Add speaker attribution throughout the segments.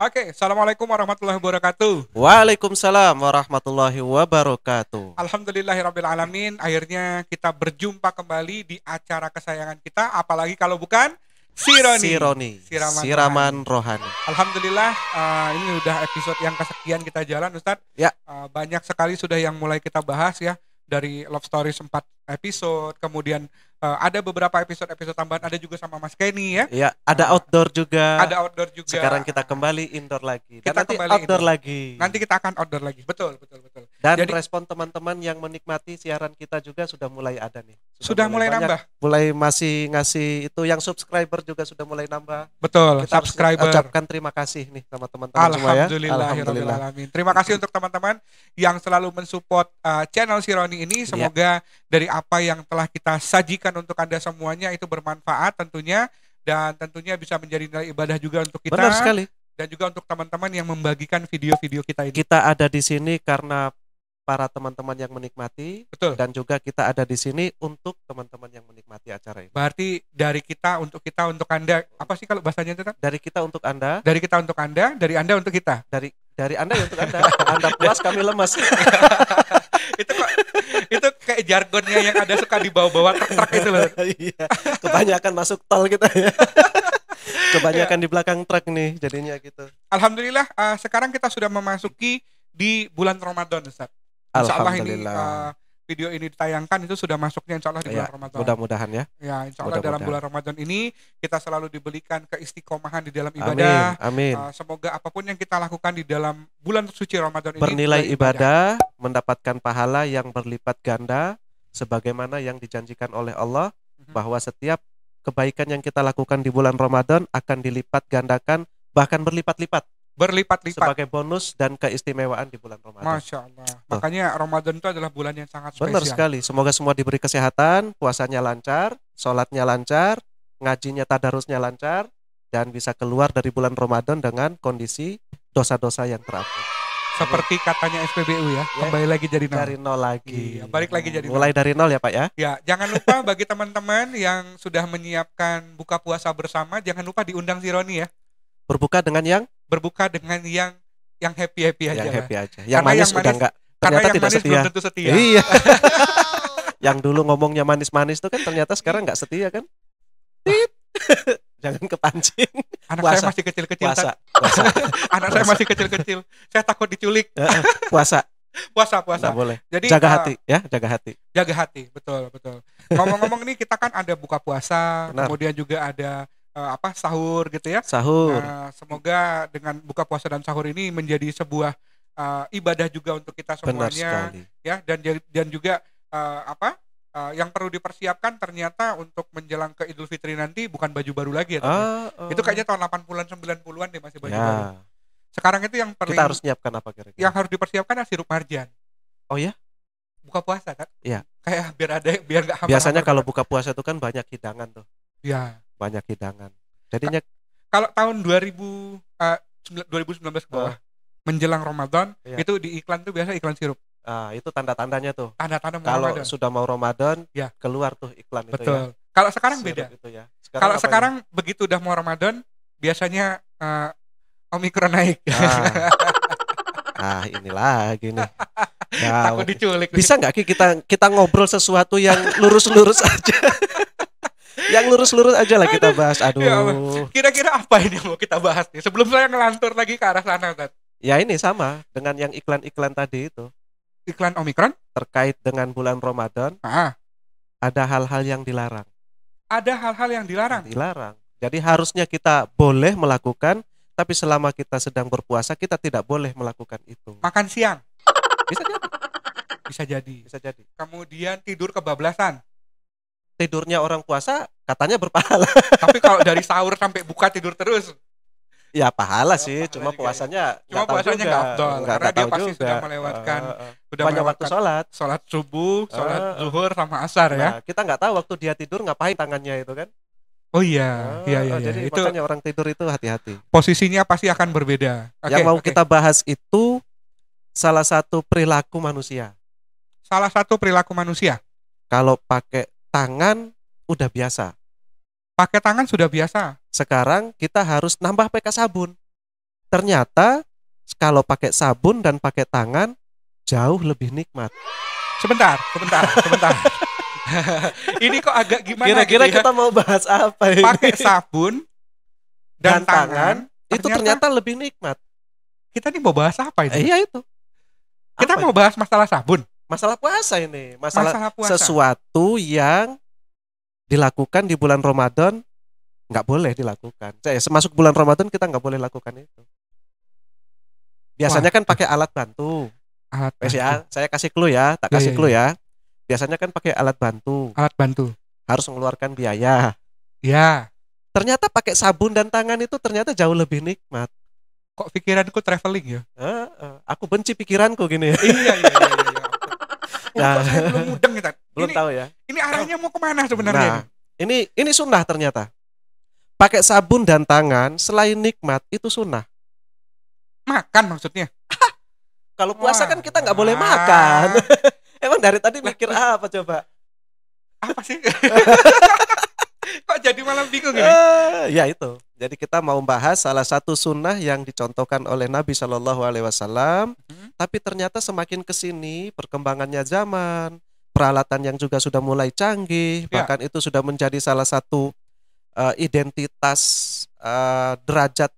Speaker 1: Oke, Assalamualaikum warahmatullahi wabarakatuh.
Speaker 2: Waalaikumsalam warahmatullahi wabarakatuh.
Speaker 1: Alhamdulillahirrabbilalamin, akhirnya kita berjumpa kembali di acara kesayangan kita, apalagi kalau bukan Sironi,
Speaker 2: Sironi,
Speaker 1: Siraman Rohani.
Speaker 2: siraman rohani.
Speaker 1: Alhamdulillah, ini udah episode yang kesekian kita jalan, Ustadz.
Speaker 2: Ya,
Speaker 1: Banyak sekali sudah yang mulai kita bahas ya, dari Love Stories 4 episode, kemudian ada beberapa episode-episode tambahan, ada juga sama Mas Kenny ya.
Speaker 2: ya, ada outdoor juga.
Speaker 1: Ada outdoor juga.
Speaker 2: Sekarang kita kembali indoor lagi. Dan
Speaker 1: Kita
Speaker 2: nanti
Speaker 1: kembali
Speaker 2: outdoor
Speaker 1: indoor.
Speaker 2: lagi.
Speaker 1: Nanti kita akan outdoor lagi. Betul, betul, betul.
Speaker 2: Dan
Speaker 1: Jadi
Speaker 2: respon teman-teman yang menikmati siaran kita juga sudah mulai ada nih.
Speaker 1: sudah mulai
Speaker 2: banyak,
Speaker 1: nambah.
Speaker 2: mulai masih ngasih itu, yang subscriber juga sudah mulai nambah.
Speaker 1: Betul,
Speaker 2: Kita harus
Speaker 1: subscriber.
Speaker 2: ucapkan terima kasih nih sama teman-teman semua ya.
Speaker 1: Alhamdulillahirrahmanirrahim. Terima kasih untuk teman-teman yang selalu mensupport channel Sironi ini.
Speaker 2: Ya.
Speaker 1: Semoga dari apa yang telah kita sajikan untuk Anda semuanya itu bermanfaat tentunya. Dan tentunya bisa menjadi nilai ibadah juga untuk kita.
Speaker 2: Benar sekali.
Speaker 1: Dan juga untuk teman-teman yang membagikan video-video kita ini.
Speaker 2: Kita ada di sini karena para teman-teman yang menikmati.
Speaker 1: Betul.
Speaker 2: Dan juga kita ada di sini untuk teman-teman yang menikmati acara ini.
Speaker 1: Berarti dari kita, untuk Anda. Apa sih kalau bahasanya itu kan?
Speaker 2: Dari kita untuk Anda,
Speaker 1: Dari kita untuk Anda, dari Anda untuk kita.
Speaker 2: dari Anda ya untuk Anda. Anda puas, kami lemas.
Speaker 1: itu kayak jargonnya yang ada suka dibawa-bawa truk-truk itu loh.
Speaker 2: Iya, kebanyakan masuk tol kita ya. Kebanyakan di belakang truk nih jadinya gitu.
Speaker 1: Alhamdulillah, sekarang kita sudah memasuki di bulan Ramadan, Ustaz. Insya Allah ini video ini ditayangkan itu sudah masuknya insya Allah di bulan Ramadan.
Speaker 2: Mudah-mudahan ya.
Speaker 1: Ya, insya Allah dalam bulan Ramadan ini kita selalu diberikan keistiqomahan di dalam ibadah.
Speaker 2: Amin.
Speaker 1: Semoga apapun yang kita lakukan di dalam bulan suci Ramadan ini
Speaker 2: bernilai ibadah, mendapatkan pahala yang berlipat ganda, sebagaimana yang dijanjikan oleh Allah bahwa setiap kebaikan yang kita lakukan di bulan Ramadan akan dilipat gandakan, bahkan berlipat-lipat sebagai bonus dan keistimewaan di bulan Ramadan.
Speaker 1: Masya Allah. Makanya Ramadan itu adalah bulan yang sangat spesial.
Speaker 2: Benar sekali. Semoga semua diberi kesehatan, puasanya lancar, sholatnya lancar, ngajinya tadarusnya lancar, dan bisa keluar dari bulan Ramadan dengan kondisi dosa-dosa yang terampuni.
Speaker 1: Seperti katanya SPBU ya, kembali lagi jadi nol.
Speaker 2: Dari nol lagi.
Speaker 1: Iya, balik lagi jadi
Speaker 2: mulai
Speaker 1: nol.
Speaker 2: Dari nol ya Pak ya.
Speaker 1: Ya, jangan lupa bagi teman-teman yang sudah menyiapkan buka puasa bersama, jangan lupa diundang Sironi ya.
Speaker 2: Berbuka dengan yang
Speaker 1: happy-happy aja.
Speaker 2: Yang happy aja.
Speaker 1: Yang manis
Speaker 2: udah enggak.
Speaker 1: Karena
Speaker 2: Ternyata
Speaker 1: yang
Speaker 2: tidak
Speaker 1: manis
Speaker 2: setia.
Speaker 1: belum tentu setia.
Speaker 2: Iya. Yang dulu ngomongnya manis-manis tuh kan ternyata sekarang enggak setia kan. Jangan kepancing.
Speaker 1: Anak
Speaker 2: Puasa.
Speaker 1: saya masih kecil-kecil.
Speaker 2: Puasa.
Speaker 1: Anak saya masih kecil-kecil. Saya takut diculik.
Speaker 2: Puasa.
Speaker 1: Puasa.
Speaker 2: Nggak boleh.
Speaker 1: Jadi
Speaker 2: jaga hati ya, jaga hati.
Speaker 1: Jaga hati, betul. Ngomong-ngomong nih, kita kan ada buka puasa,
Speaker 2: Benar.
Speaker 1: kemudian juga ada sahur gitu ya.
Speaker 2: Sahur.
Speaker 1: Semoga dengan buka puasa dan sahur ini menjadi sebuah ibadah juga untuk kita
Speaker 2: Benar
Speaker 1: semuanya.
Speaker 2: sekali.
Speaker 1: Ya, dan juga yang perlu dipersiapkan ternyata untuk menjelang ke Idul Fitri nanti bukan baju baru lagi ya. Itu kayaknya tahun 80-an 90-an deh masih baju baru. Sekarang itu yang paling
Speaker 2: kita harus nyiapkan apa kira-kira?
Speaker 1: Yang harus dipersiapkan adalah sirup marjan.
Speaker 2: Oh ya?
Speaker 1: Buka puasa kan?
Speaker 2: Iya.
Speaker 1: Kayak biar nggak hambar.
Speaker 2: Biasanya kalau buka puasa itu kan banyak hidangan tuh.
Speaker 1: Ya.
Speaker 2: Banyak hidangan. Jadinya
Speaker 1: kalau tahun 2019 ke bawah menjelang Ramadan, itu di iklan tuh biasa iklan sirup.
Speaker 2: Itu tanda-tandanya tuh.
Speaker 1: Tanda-tanda
Speaker 2: kalau
Speaker 1: Ramadan.
Speaker 2: Sudah mau Ramadan, keluar tuh iklan.
Speaker 1: Betul.
Speaker 2: Itu ya.
Speaker 1: Kalau sekarang beda.
Speaker 2: Itu ya.
Speaker 1: Kalau sekarang begitu udah mau Ramadan, biasanya Omikron naik.
Speaker 2: Ini lagi nih.
Speaker 1: Takut diculik.
Speaker 2: Bisa nggak kita ngobrol sesuatu yang lurus-lurus aja? Yang lurus-lurus aja lah kita bahas. Aduh.
Speaker 1: Ya, kira-kira apa ini yang mau kita bahas nih? Sebelum saya ngelantur lagi ke arah sana, Tad.
Speaker 2: Ya ini sama dengan yang iklan-iklan tadi itu.
Speaker 1: Iklan Omikron?
Speaker 2: Terkait dengan bulan Ramadan. Ada hal-hal yang dilarang.
Speaker 1: Ada hal-hal yang dilarang?
Speaker 2: Dilarang. Jadi harusnya kita boleh melakukan, tapi selama kita sedang berpuasa kita tidak boleh melakukan itu.
Speaker 1: Makan siang?
Speaker 2: Bisa jadi.
Speaker 1: Kemudian tidur kebablasan?
Speaker 2: Tidurnya orang puasa katanya berpahala.
Speaker 1: Tapi kalau dari sahur sampai buka tidur terus?
Speaker 2: Ya pahala sih, cuma puasanya
Speaker 1: nggak afdol. Karena dia pasti sudah melewatkan
Speaker 2: banyak waktu
Speaker 1: sholat subuh, sholat zuhur sama asar ya.
Speaker 2: Kita nggak tahu waktu dia tidur ngapain tangannya itu kan.
Speaker 1: Oh iya.
Speaker 2: Jadi
Speaker 1: itu
Speaker 2: makanya orang tidur itu hati-hati.
Speaker 1: Posisinya pasti akan berbeda.
Speaker 2: Yang mau kita bahas itu salah satu perilaku manusia.
Speaker 1: Salah satu perilaku manusia.
Speaker 2: Kalau pakai tangan udah biasa.
Speaker 1: Pakai tangan sudah biasa.
Speaker 2: Sekarang kita harus nambah pakai sabun. ternyata kalau pakai sabun dan pakai tangan jauh lebih nikmat.
Speaker 1: Sebentar. Ini kok agak gimana
Speaker 2: Kira-kira
Speaker 1: gitu ya?
Speaker 2: kita mau bahas apa ini?
Speaker 1: Pakai sabun dan tangan
Speaker 2: itu ternyata lebih nikmat.
Speaker 1: Kita nih mau bahas apa ini?
Speaker 2: Iya itu.
Speaker 1: Kita mau bahas masalah sabun.
Speaker 2: Masalah puasa ini, masalah
Speaker 1: puasa.
Speaker 2: Sesuatu yang dilakukan di bulan Ramadan nggak boleh dilakukan. Semasuk bulan Ramadan kita nggak boleh lakukan itu. Biasanya kan pakai alat bantu. Ya, saya kasih clue ya, kasih clue ya. Biasanya kan pakai alat bantu. Harus mengeluarkan biaya.
Speaker 1: Ya.
Speaker 2: Ternyata pakai sabun dan tangan itu ternyata jauh lebih nikmat.
Speaker 1: Kok pikiranku traveling ya?
Speaker 2: Aku benci pikiranku gini ya.
Speaker 1: Iya. Nah, saya belum mudeng ya.
Speaker 2: Belum tahu ya.
Speaker 1: Ini arahnya mau kemana sebenarnya?
Speaker 2: Nah, ini sunnah ternyata. Pakai sabun dan tangan selain nikmat itu sunnah.
Speaker 1: Makan maksudnya?
Speaker 2: Kalau puasa kan kita nggak boleh makan. Emang dari tadi mikir apa coba?
Speaker 1: Apa sih? Kok jadi malah bingung ini?
Speaker 2: Ya itu. Jadi kita mau bahas salah satu sunnah yang dicontohkan oleh Nabi Shallallahu Alaihi Wasallam. Tapi ternyata semakin kesini perkembangannya zaman, peralatan yang juga sudah mulai canggih, bahkan itu sudah menjadi salah satu identitas derajat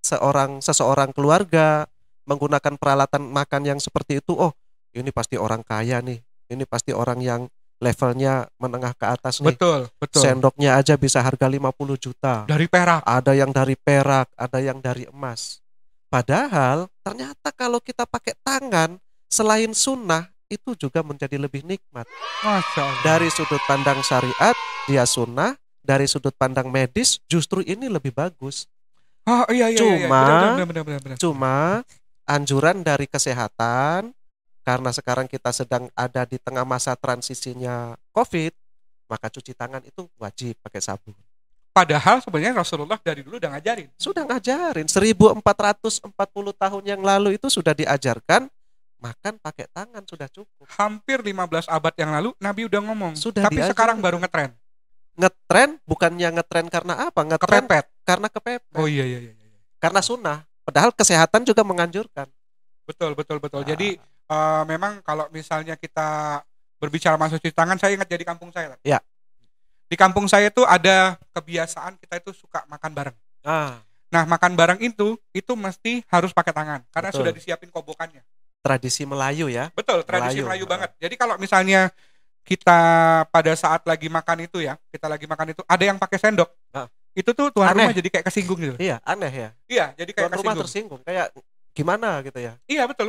Speaker 2: seseorang keluarga, menggunakan peralatan makan yang seperti itu. Oh, ini pasti orang kaya nih. Ini pasti orang yang levelnya menengah ke atas nih.
Speaker 1: Betul.
Speaker 2: Sendoknya aja bisa harga 50 juta.
Speaker 1: Dari perak.
Speaker 2: Ada yang dari perak, ada yang dari emas. Padahal ternyata kalau kita pakai tangan selain sunnah itu juga menjadi lebih nikmat.
Speaker 1: Masya Allah. Dari
Speaker 2: sudut pandang syariat dia sunnah, dari sudut pandang medis justru ini lebih bagus.
Speaker 1: Oh iya.
Speaker 2: Benar. Cuma anjuran dari kesehatan, karena sekarang kita sedang ada di tengah masa transisinya COVID, maka cuci tangan itu wajib pakai sabun.
Speaker 1: Padahal sebenarnya Rasulullah dari dulu udah ngajarin.
Speaker 2: Sudah ngajarin 1440 tahun yang lalu itu sudah diajarkan makan pakai tangan sudah cukup.
Speaker 1: Hampir 15 abad yang lalu Nabi udah ngomong.
Speaker 2: Sudah
Speaker 1: tapi diajarin. Sekarang baru ngetren.
Speaker 2: Ngetren bukannya ngetren karena apa? Ngetren
Speaker 1: kepepet.
Speaker 2: Karena kepepet.
Speaker 1: Oh iya.
Speaker 2: Karena sunnah. Padahal kesehatan juga menganjurkan.
Speaker 1: Betul. Jadi memang kalau misalnya kita berbicara masalah cuci tangan, saya ingat jadi kampung saya.
Speaker 2: Ya.
Speaker 1: Di kampung saya tuh ada kebiasaan kita itu suka makan bareng. Nah, makan bareng itu mesti harus pakai tangan karena sudah disiapin kobokannya.
Speaker 2: Tradisi Melayu ya.
Speaker 1: Betul, tradisi Melayu banget. Jadi kalau misalnya kita pada saat lagi makan itu ada yang pakai sendok. Itu tuh tuan rumah jadi kayak kesinggung gitu.
Speaker 2: Iya, aneh ya.
Speaker 1: Iya, jadi kayak
Speaker 2: tuan rumah tersinggung, kayak gimana gitu ya.
Speaker 1: Iya, betul.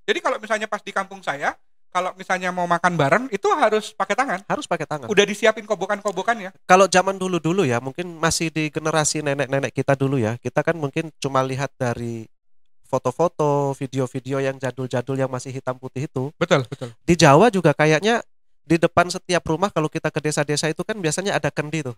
Speaker 1: Jadi kalau misalnya pas di kampung saya, kalau misalnya mau makan bareng itu harus pakai tangan.
Speaker 2: Harus pakai tangan.
Speaker 1: Udah disiapin kobokan-kobokannya.
Speaker 2: Kalau zaman dulu ya, mungkin masih di generasi nenek-nenek kita dulu ya. Kita kan mungkin cuma lihat dari foto-foto, video-video yang jadul-jadul yang masih hitam putih itu.
Speaker 1: Betul.
Speaker 2: Di Jawa juga kayaknya di depan setiap rumah kalau kita ke desa-desa itu kan biasanya ada kendi tuh.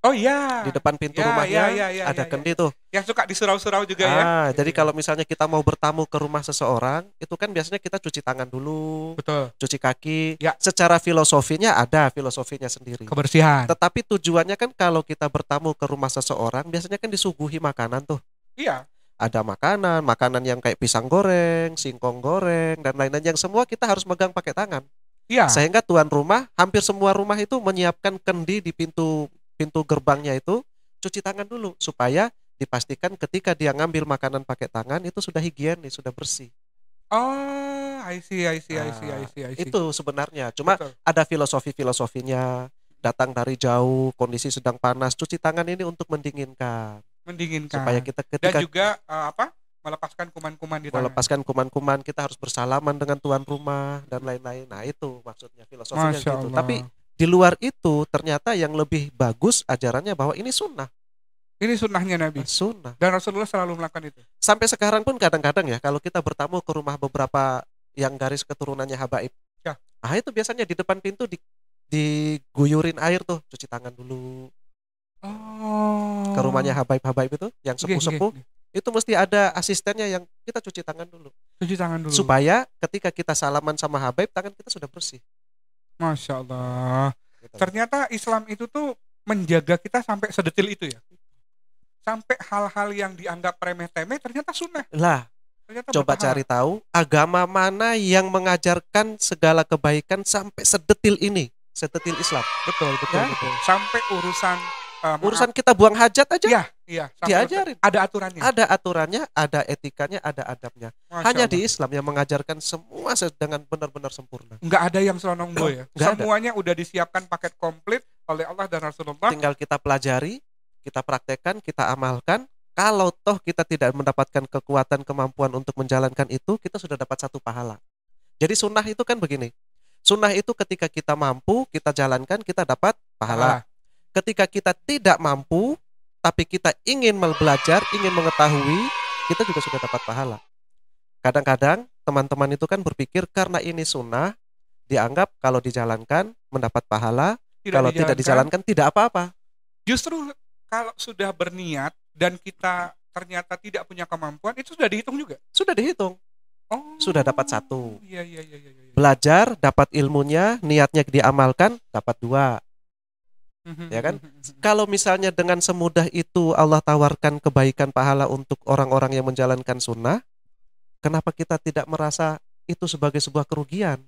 Speaker 1: Oh iya.
Speaker 2: Di depan pintu rumahnya ada kendi tuh.
Speaker 1: Yang suka disurau-surau juga ya.
Speaker 2: Jadi kalau misalnya kita mau bertamu ke rumah seseorang, itu kan biasanya kita cuci tangan dulu.
Speaker 1: Betul.
Speaker 2: Cuci kaki.
Speaker 1: Ya.
Speaker 2: Secara filosofinya ada filosofinya sendiri.
Speaker 1: Kebersihan.
Speaker 2: Tetapi tujuannya kan kalau kita bertamu ke rumah seseorang, biasanya kan disuguhi makanan tuh.
Speaker 1: Iya.
Speaker 2: Ada makanan yang kayak pisang goreng, singkong goreng, dan lain-lain yang semua kita harus megang pakai tangan.
Speaker 1: Iya.
Speaker 2: Sehingga tuan rumah, hampir semua rumah itu menyiapkan kendi di pintu gerbangnya itu, cuci tangan dulu supaya dipastikan ketika dia ngambil makanan pakai tangan itu sudah higienis, sudah bersih.
Speaker 1: Oh, I see.
Speaker 2: Itu sebenarnya. Cuma ada filosofinya. Datang dari jauh, kondisi sedang panas, cuci tangan ini untuk mendinginkan. Supaya kita ketika
Speaker 1: dan juga melepaskan kuman-kuman di tangan.
Speaker 2: Melepaskan kuman-kuman, kita harus bersalaman dengan tuan rumah dan lain-lain. Nah, itu maksudnya filosofinya gitu. Tapi di luar itu ternyata yang lebih bagus ajarannya bahwa ini sunnah.
Speaker 1: Ini sunnahnya Nabi.
Speaker 2: Sunnah.
Speaker 1: Dan Rasulullah selalu melakukan itu. Sampai
Speaker 2: sekarang pun kadang-kadang ya kalau kita bertamu ke rumah beberapa yang garis keturunannya habaib.
Speaker 1: Ya.
Speaker 2: Nah itu biasanya di depan pintu diguyurin air tuh, cuci tangan dulu.
Speaker 1: Oh.
Speaker 2: Ke rumahnya habaib-habaib itu yang sepuh-sepuh. Itu mesti ada asistennya yang kita cuci tangan dulu. Supaya ketika kita salaman sama habaib, tangan kita sudah bersih.
Speaker 1: Masya Allah. Gitu. Ternyata Islam itu tuh menjaga kita sampai sedetil itu ya. sampai hal-hal yang dianggap remeh-temeh ternyata sunnah.
Speaker 2: Lah,
Speaker 1: Ternyata
Speaker 2: coba
Speaker 1: berpahala.
Speaker 2: cari tahu agama mana yang mengajarkan segala kebaikan sampai sedetil ini, sedetil Islam.
Speaker 1: Betul, betul,
Speaker 2: Ya.
Speaker 1: betul. Sampai urusan
Speaker 2: Urusan kita buang hajat aja
Speaker 1: iya, iya, sampai
Speaker 2: diajarin.
Speaker 1: ada aturannya.
Speaker 2: Ada aturannya, ada etikanya, ada adabnya.
Speaker 1: Masya
Speaker 2: Hanya
Speaker 1: Allah.
Speaker 2: di Islam yang mengajarkan semua dengan benar-benar sempurna.
Speaker 1: Nggak ada yang selonongbo ya.
Speaker 2: Nggak ada.
Speaker 1: Semuanya udah disiapkan paket komplit oleh Allah dan Rasulullah.
Speaker 2: Tinggal kita pelajari, kita praktekkan, kita amalkan. Kalau toh kita tidak mendapatkan kekuatan, kemampuan untuk menjalankan itu, kita sudah dapat satu pahala. Jadi sunnah itu kan begini. Sunnah itu ketika kita mampu, kita jalankan, kita dapat pahala. Ketika kita tidak mampu, tapi kita ingin belajar, ingin mengetahui, kita juga sudah dapat pahala. Kadang-kadang teman-teman itu kan berpikir karena ini sunnah, dianggap kalau dijalankan mendapat pahala, kalau tidak dijalankan tidak apa-apa.
Speaker 1: Justru kalau sudah berniat dan kita ternyata tidak punya kemampuan, itu sudah dihitung juga.
Speaker 2: Sudah dihitung.
Speaker 1: Oh,
Speaker 2: Sudah dapat satu.
Speaker 1: Iya.
Speaker 2: Belajar, dapat ilmunya, niatnya diamalkan, dapat 2. Ya kan? Kalau misalnya dengan semudah itu Allah tawarkan kebaikan pahala untuk orang-orang yang menjalankan sunnah, kenapa kita tidak merasa itu sebagai sebuah kerugian?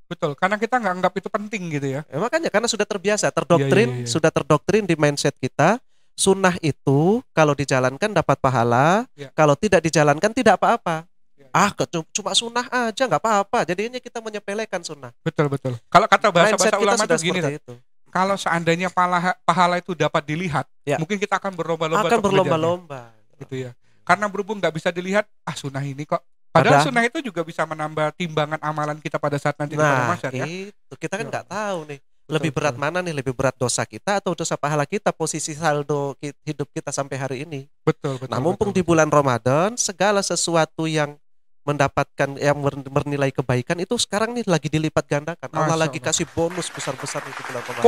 Speaker 1: Betul, karena kita nggak anggap itu penting gitu ya.
Speaker 2: Makanya karena sudah terbiasa, terdoktrin,
Speaker 1: Iya.
Speaker 2: sudah terdoktrin di mindset kita, sunnah itu kalau dijalankan dapat pahala, kalau tidak dijalankan tidak apa-apa. Cuma sunnah aja nggak apa-apa. Jadinya kita menyepelekan sunnah.
Speaker 1: Betul. Kalau kata bahasa ulama
Speaker 2: sudah
Speaker 1: itu gini,
Speaker 2: itu.
Speaker 1: Kalau seandainya pahala itu dapat dilihat, mungkin kita akan berlomba-lomba. Gitu ya. Karena berhubung nggak bisa dilihat, sunnah ini kok. Padahal sunnah itu juga bisa menambah timbangan amalan kita pada saat nanti di padang mahsyar ya.
Speaker 2: Itu kita kan nggak tahu nih. Lebih berat mana nih? Lebih berat dosa kita atau dosa pahala kita? Posisi saldo hidup kita sampai hari ini.
Speaker 1: Betul.
Speaker 2: Nah, mumpung di bulan Ramadan, segala sesuatu yang mendapatkan yang bernilai kebaikan itu sekarang nih lagi dilipat gandakan. Allah lagi kasih bonus besar-besar itu bulan Ramadan.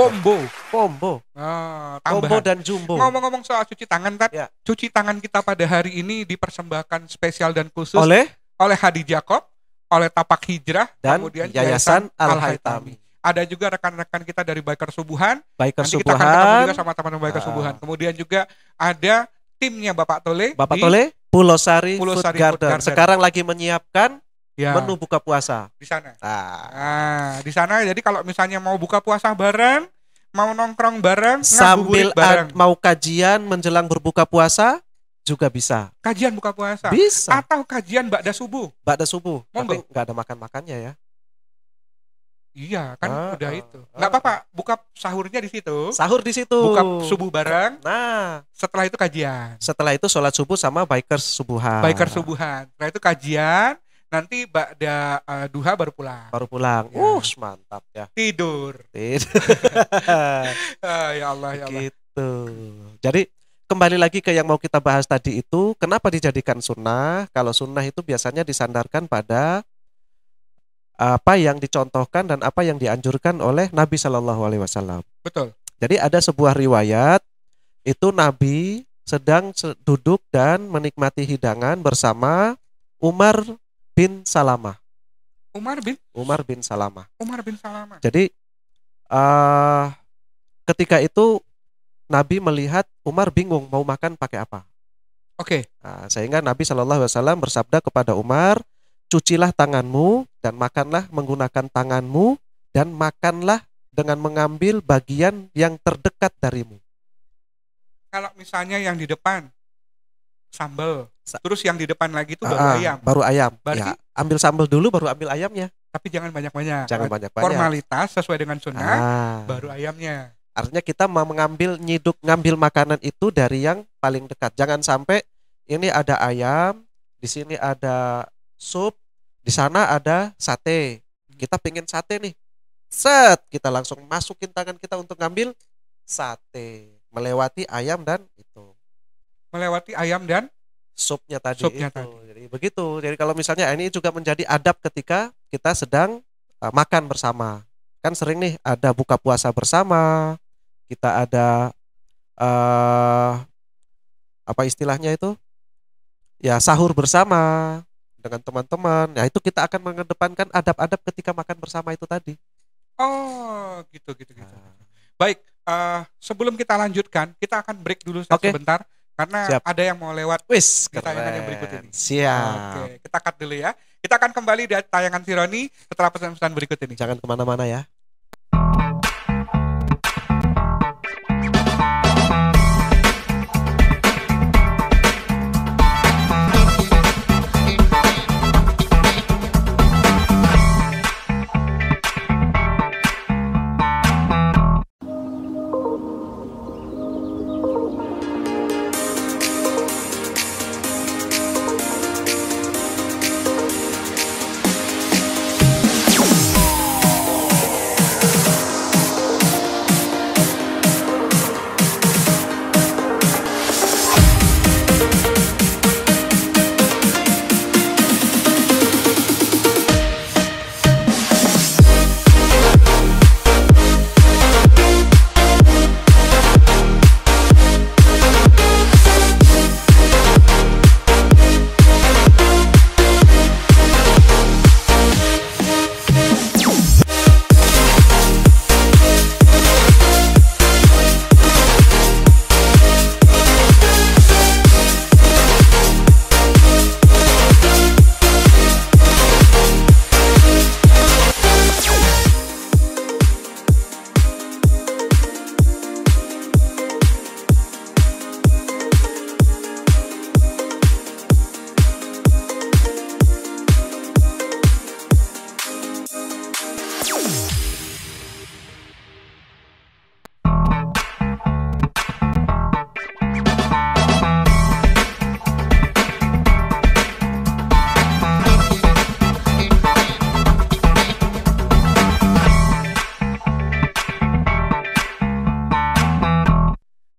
Speaker 2: Combo dan jumbo.
Speaker 1: Ngomong-ngomong soal cuci tangan, cuci tangan kita pada hari ini dipersembahkan spesial dan khusus
Speaker 2: oleh
Speaker 1: Hadi Jakob, oleh Tapak Hijrah,
Speaker 2: dan
Speaker 1: kemudian
Speaker 2: Yayasan Al-Haytami.
Speaker 1: Ada juga rekan-rekan kita dari Biker Subuhan.
Speaker 2: Nanti
Speaker 1: kita akan ketemu juga sama teman-teman Biker Subuhan. Kemudian juga ada timnya Bapak Tole.
Speaker 2: Pulau Sari Food Garden. Sekarang lagi menyiapkan menu buka puasa
Speaker 1: di sana. Di sana. Jadi kalau misalnya mau buka puasa bareng, mau nongkrong bareng,
Speaker 2: sambil mau kajian menjelang berbuka puasa juga bisa.
Speaker 1: Kajian buka puasa.
Speaker 2: Bisa.
Speaker 1: Atau kajian ba'da subuh.
Speaker 2: Tapi nggak ada makan-makannya ya.
Speaker 1: Iya kan udah itu. Nggak apa-apa, buka sahurnya di situ.
Speaker 2: Sahur di situ.
Speaker 1: Buka subuh bareng.
Speaker 2: Nah,
Speaker 1: setelah itu kajian.
Speaker 2: Setelah itu sholat subuh sama Bikers Subuhan.
Speaker 1: Setelah itu kajian, nanti ba'da duha baru pulang.
Speaker 2: Ya. Mantap ya.
Speaker 1: Tidur. Ya Allah.
Speaker 2: Gitu. Jadi kembali lagi ke yang mau kita bahas tadi itu, kenapa dijadikan sunnah? Kalau sunnah itu biasanya disandarkan pada apa yang dicontohkan dan apa yang dianjurkan oleh Nabi Shallallahu Alaihi Wasallam.
Speaker 1: Betul.
Speaker 2: Jadi ada sebuah riwayat itu Nabi sedang duduk dan menikmati hidangan bersama Umar bin Salamah.
Speaker 1: Umar bin Salamah.
Speaker 2: Jadi ketika itu Nabi melihat Umar bingung mau makan pakai apa. Nah, sehingga Nabi Shallallahu Alaihi Wasallam bersabda kepada Umar, cucilah tanganmu dan makanlah menggunakan tanganmu dan makanlah dengan mengambil bagian yang terdekat darimu.
Speaker 1: Kalau misalnya yang di depan sambal, terus yang di depan lagi itu
Speaker 2: baru ayam.
Speaker 1: Berarti
Speaker 2: ambil sambal dulu baru ambil ayamnya.
Speaker 1: Tapi jangan banyak-banyak.
Speaker 2: Formalitas
Speaker 1: sesuai dengan sunnah, baru ayamnya.
Speaker 2: Artinya kita mau ngambil makanan itu dari yang paling dekat. Jangan sampai ini ada ayam, di sini ada sup, di sana ada sate. Kita pengen sate nih. Kita langsung masukin tangan kita untuk ngambil sate. Melewati ayam dan supnya tadi. Jadi begitu. Jadi kalau misalnya ini juga menjadi adab ketika kita sedang makan bersama. Kan sering nih ada buka puasa bersama. Kita ada apa istilahnya itu? Ya, sahur bersama dengan teman-teman. Ya, itu kita akan mengedepankan adab-adab ketika makan bersama itu tadi.
Speaker 1: Gitu. Baik, sebelum kita lanjutkan, kita akan break dulu sebentar. karena
Speaker 2: Siap.
Speaker 1: ada yang mau lewat
Speaker 2: Wis,
Speaker 1: di tayangan yang berikut
Speaker 2: keren.
Speaker 1: ini.
Speaker 2: Siap.
Speaker 1: Oke, kita cut dulu ya. Kita akan kembali di tayangan si Roni setelah pesan-pesan berikut ini.
Speaker 2: Jangan kemana-mana ya.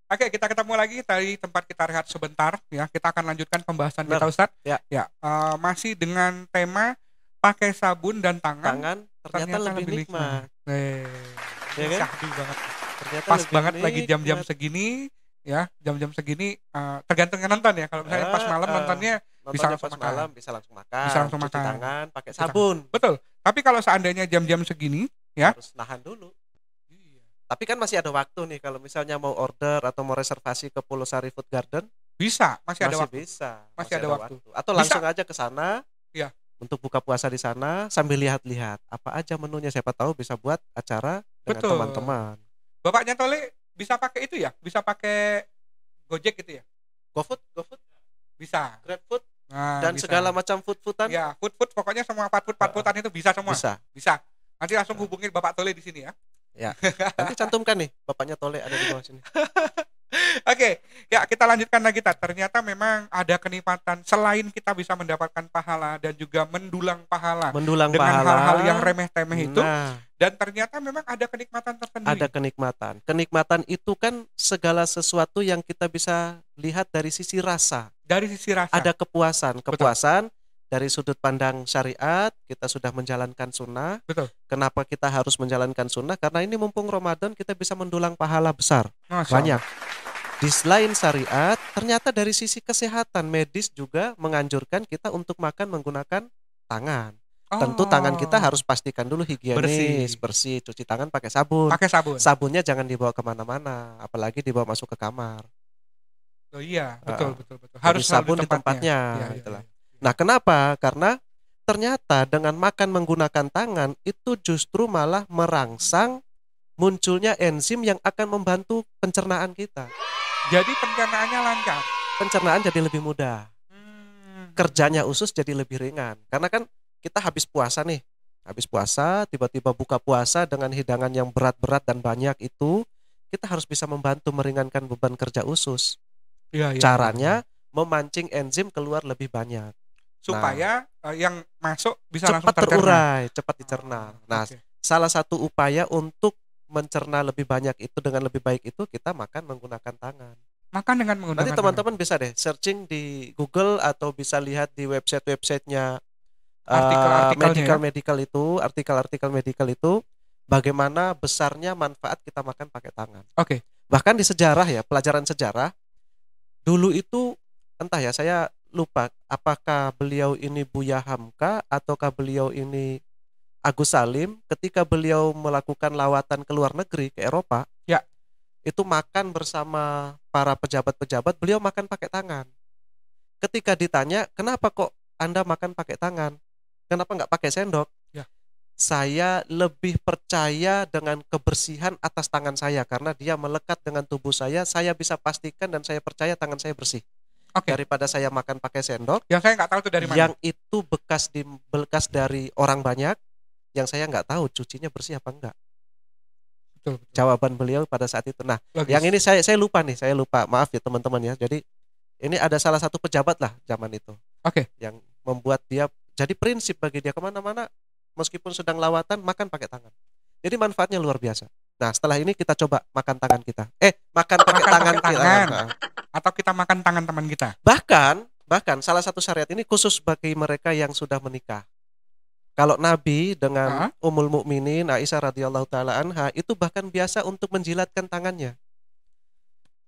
Speaker 1: Oke, kita ketemu lagi dari tempat kita rehat sebentar ya. Kita akan lanjutkan pembahasan
Speaker 2: Benar.
Speaker 1: kita, Ustadz.
Speaker 2: Ya.
Speaker 1: Masih dengan tema pakai sabun dan tangan,
Speaker 2: Tangan ternyata lebih nikmat. Ya kan?
Speaker 1: Syahdu banget.
Speaker 2: Ternyata
Speaker 1: Pas
Speaker 2: lebih
Speaker 1: banget lagi jam-jam
Speaker 2: nikmat.
Speaker 1: segini ya, jam-jam segini tergantung yang nonton ya. Kalau misalnya pas malam nontonnya bisa langsung
Speaker 2: pas
Speaker 1: makan.
Speaker 2: malam bisa langsung makan.
Speaker 1: Bisa langsung
Speaker 2: cuci
Speaker 1: makan.
Speaker 2: tangan pakai
Speaker 1: Cuci tangan.
Speaker 2: sabun.
Speaker 1: Betul. Tapi kalau seandainya jam-jam segini ya,
Speaker 2: Harus nahan dulu. Tapi kan masih ada waktu nih kalau misalnya mau order atau mau reservasi ke Pulau Sari Food Garden,
Speaker 1: bisa, masih ada waktu.
Speaker 2: bisa.
Speaker 1: Masih ada waktu.
Speaker 2: Atau
Speaker 1: Bisa.
Speaker 2: langsung aja ke sana.
Speaker 1: Iya.
Speaker 2: Untuk buka puasa di sana sambil lihat-lihat apa aja menunya, siapa tahu bisa buat acara dengan
Speaker 1: Betul.
Speaker 2: teman-teman.
Speaker 1: Bapaknya Tole bisa pakai itu ya? Bisa pakai Gojek gitu ya?
Speaker 2: GoFood,
Speaker 1: Bisa.
Speaker 2: GrabFood
Speaker 1: Nah,
Speaker 2: dan
Speaker 1: bisa.
Speaker 2: segala macam food-foodan
Speaker 1: Ya, food pokoknya semua fast-foodan itu bisa semua.
Speaker 2: bisa.
Speaker 1: Nanti langsung hubungin Bapak Tole di sini ya.
Speaker 2: Ya. Nanti cantumkan nih bapaknya Tole ada di bawah sini.
Speaker 1: Oke, ya kita lanjutkan lagi Tat. Ternyata memang ada kenikmatan selain kita bisa mendapatkan pahala dan juga mendulang pahala
Speaker 2: Mendulang
Speaker 1: dengan
Speaker 2: pahala.
Speaker 1: hal-hal yang remeh-temeh itu.
Speaker 2: Nah,
Speaker 1: Dan ternyata memang ada kenikmatan tersendiri.
Speaker 2: ada kenikmatan. Kenikmatan itu kan segala sesuatu yang kita bisa lihat dari sisi rasa.
Speaker 1: Dari sisi rasa.
Speaker 2: Ada kepuasan. Kepuasan dari sudut pandang syariat, kita sudah menjalankan sunnah.
Speaker 1: Betul.
Speaker 2: Kenapa kita harus menjalankan sunnah? Karena ini mumpung Ramadan kita bisa mendulang pahala besar.
Speaker 1: Masya
Speaker 2: Banyak. Di selain syariat, ternyata dari sisi kesehatan medis juga menganjurkan kita untuk makan menggunakan tangan. Tentu tangan kita harus pastikan dulu higienis, bersih, cuci tangan pakai sabun.
Speaker 1: Pakai sabun.
Speaker 2: Sabunnya jangan dibawa kemana-mana, apalagi dibawa masuk ke kamar.
Speaker 1: Oh iya, betul.
Speaker 2: Harus sabun di tempatnya.
Speaker 1: Ya,
Speaker 2: itulah. Nah, kenapa? Karena ternyata dengan makan menggunakan tangan itu justru malah merangsang munculnya enzim yang akan membantu pencernaan kita.
Speaker 1: Jadi pencernaannya lancar.
Speaker 2: Pencernaan jadi lebih mudah. Kerjanya usus jadi lebih ringan. Karena kan kita habis puasa nih. Habis puasa, tiba-tiba buka puasa dengan hidangan yang berat-berat dan banyak itu, kita harus bisa membantu meringankan beban kerja usus.
Speaker 1: Iya.
Speaker 2: Caranya memancing enzim keluar lebih banyak.
Speaker 1: Supaya yang masuk bisa langsung
Speaker 2: cepat terurai, cepat dicerna. Nah, salah satu upaya untuk mencerna lebih banyak itu dengan lebih baik itu kita makan menggunakan tangan.
Speaker 1: Makan dengan menggunakan
Speaker 2: Nanti teman-teman bisa deh searching di Google atau bisa lihat di website-websitenya artikel-artikel medical itu bagaimana besarnya manfaat kita makan pakai tangan.
Speaker 1: Oke.
Speaker 2: Bahkan di sejarah ya, pelajaran sejarah dulu itu entah ya, saya lupa apakah beliau ini Buya Hamka ataukah beliau ini Agus Salim ketika beliau melakukan lawatan ke luar negeri ke Eropa.
Speaker 1: Ya.
Speaker 2: itu makan bersama para pejabat-pejabat, beliau makan pakai tangan. Ketika ditanya, kenapa kok Anda makan pakai tangan? Kenapa nggak pakai sendok?
Speaker 1: Ya.
Speaker 2: Saya lebih percaya dengan kebersihan atas tangan saya karena dia melekat dengan tubuh saya bisa pastikan dan saya percaya tangan saya bersih. Daripada saya makan pakai sendok
Speaker 1: yang saya nggak tahu itu dari mana,
Speaker 2: yang itu bekas dari orang banyak, yang saya nggak tahu cucinya bersih apa enggak.
Speaker 1: Betul.
Speaker 2: Jawaban beliau pada saat itu. Nah,
Speaker 1: logis.
Speaker 2: Yang ini saya lupa, maaf ya teman-teman ya. Jadi ini ada salah satu pejabat lah zaman itu, yang membuat dia jadi prinsip bagi dia kemana-mana meskipun sedang lawatan makan pakai tangan. Jadi manfaatnya luar biasa. Nah, setelah ini kita coba makan tangan kita. Makan pakai tangan kita.
Speaker 1: Atau kita makan tangan teman kita.
Speaker 2: Bahkan salah satu syariat ini khusus bagi mereka yang sudah menikah. Kalau Nabi dengan Ummul Mukminin Aisyah radhiyallahu taala anha itu bahkan biasa untuk menjilatkan tangannya.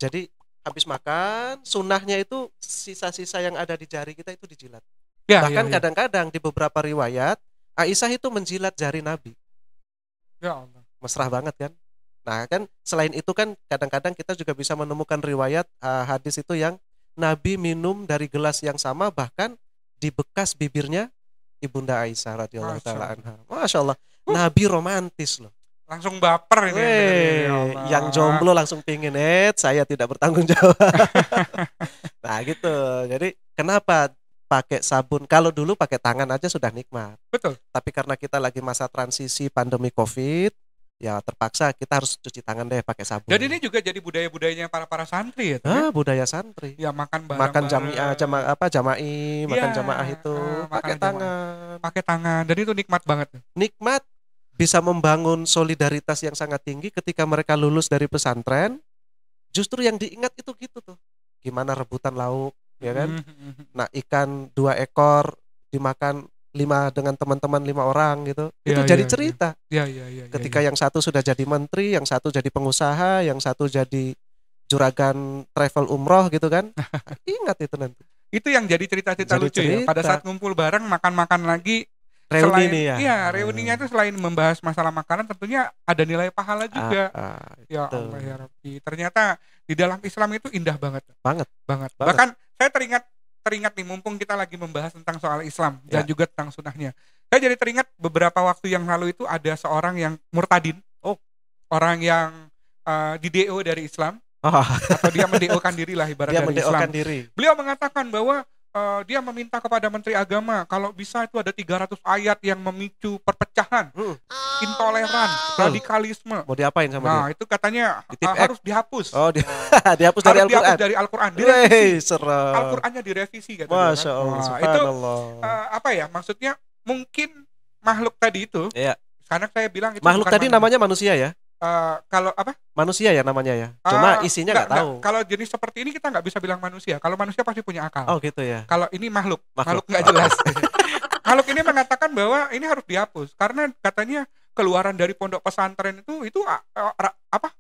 Speaker 2: Jadi habis makan, sunnahnya itu sisa-sisa yang ada di jari kita itu dijilat. Bahkan kadang-kadang di beberapa riwayat Aisyah itu menjilat jari Nabi.
Speaker 1: Ya Allah.
Speaker 2: Mesra banget kan? Nah kan selain itu kan kadang-kadang kita juga bisa menemukan riwayat hadis itu yang Nabi minum dari gelas yang sama bahkan di bekas bibirnya Ibunda Aisyah radhiyallahu taala anha. Masya Allah, Nabi romantis loh.
Speaker 1: Langsung baper ini.
Speaker 2: Yang jomblo langsung pingin, saya tidak bertanggung jawab. Nah gitu. Jadi kenapa pakai sabun? Kalau dulu pakai tangan aja sudah nikmat.
Speaker 1: Betul.
Speaker 2: Tapi karena kita lagi masa transisi pandemi COVID, ya terpaksa kita harus cuci tangan deh pakai sabun.
Speaker 1: Jadi ini juga jadi budaya-budayanya para santri ya?
Speaker 2: Budaya santri.
Speaker 1: Ya makan
Speaker 2: jama'i, makan jamaah itu pakai tangan.
Speaker 1: Pakai tangan. Dan itu nikmat banget.
Speaker 2: Nikmat, bisa membangun solidaritas yang sangat tinggi ketika mereka lulus dari pesantren. Justru yang diingat itu gitu tuh. Gimana rebutan lauk, ya kan? Nah, ikan 2 ekor dimakan 5 dengan teman-teman 5 orang gitu. Itu jadi cerita. Ketika yang satu sudah jadi menteri, yang satu jadi pengusaha, yang satu jadi juragan travel umroh gitu kan. Ingat itu nanti.
Speaker 1: Itu yang jadi cerita-cerita lucu ya. Pada saat ngumpul bareng makan-makan lagi. Reuninya itu selain membahas masalah makanan tentunya ada nilai pahala juga. Ya Allah ya Rabbi. Ternyata di dalam Islam itu indah banget. Banget. Bahkan saya teringat nih, mumpung kita lagi membahas tentang soal Islam dan juga tentang sunnahnya. Saya jadi teringat beberapa waktu yang lalu itu ada seorang yang murtadin. Orang yang di-DO dari Islam. Atau dia mendeokan diri lah ibarat dari Islam. Beliau mengatakan bahwa dia meminta kepada Menteri Agama kalau bisa itu ada 300 ayat yang memicu perpecahan, intoleran, radikalisme.
Speaker 2: Mau diapain sama dia?
Speaker 1: Nah itu katanya harus dihapus.
Speaker 2: Dihapus dari Al-Quran.
Speaker 1: Dihapus dari Al-Quran. Direvisi.
Speaker 2: Al-Qurannya
Speaker 1: direvisi katanya.
Speaker 2: Masya Allah.
Speaker 1: Itu apa ya? Maksudnya mungkin makhluk tadi itu. Karena saya bilang itu
Speaker 2: makhluk tadi namanya manusia ya.
Speaker 1: Kalau apa?
Speaker 2: Manusia ya namanya ya. Cuma isinya nggak tahu.
Speaker 1: Kalau jenis seperti ini kita nggak bisa bilang manusia. Kalau manusia pasti punya akal.
Speaker 2: Oh gitu ya.
Speaker 1: Kalau ini makhluk nggak jelas. Makhluk ini mengatakan bahwa ini harus dihapus karena katanya keluaran dari pondok pesantren itu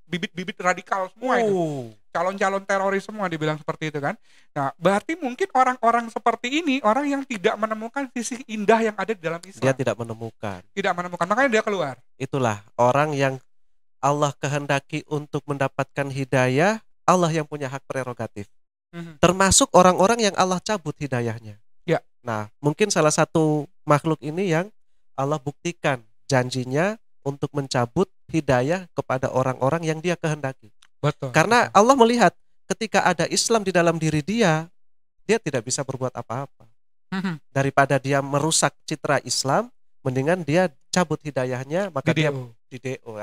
Speaker 1: bibit-bibit radikal semua itu. Calon-calon teroris semua dibilang seperti itu kan. Nah, berarti mungkin orang-orang seperti ini orang yang tidak menemukan sisi indah yang ada di dalam Islam.
Speaker 2: Dia tidak menemukan.
Speaker 1: Makanya dia keluar.
Speaker 2: Itulah orang yang Allah kehendaki untuk mendapatkan hidayah, Allah yang punya hak prerogatif. Termasuk orang-orang yang Allah cabut hidayahnya.
Speaker 1: Ya.
Speaker 2: Nah, mungkin salah satu makhluk ini yang Allah buktikan janjinya untuk mencabut hidayah kepada orang-orang yang dia kehendaki.
Speaker 1: Betul.
Speaker 2: Karena Allah melihat ketika ada Islam di dalam diri dia tidak bisa berbuat apa-apa. Daripada dia merusak citra Islam, mendingan dia cabut hidayahnya, maka dia di-DO.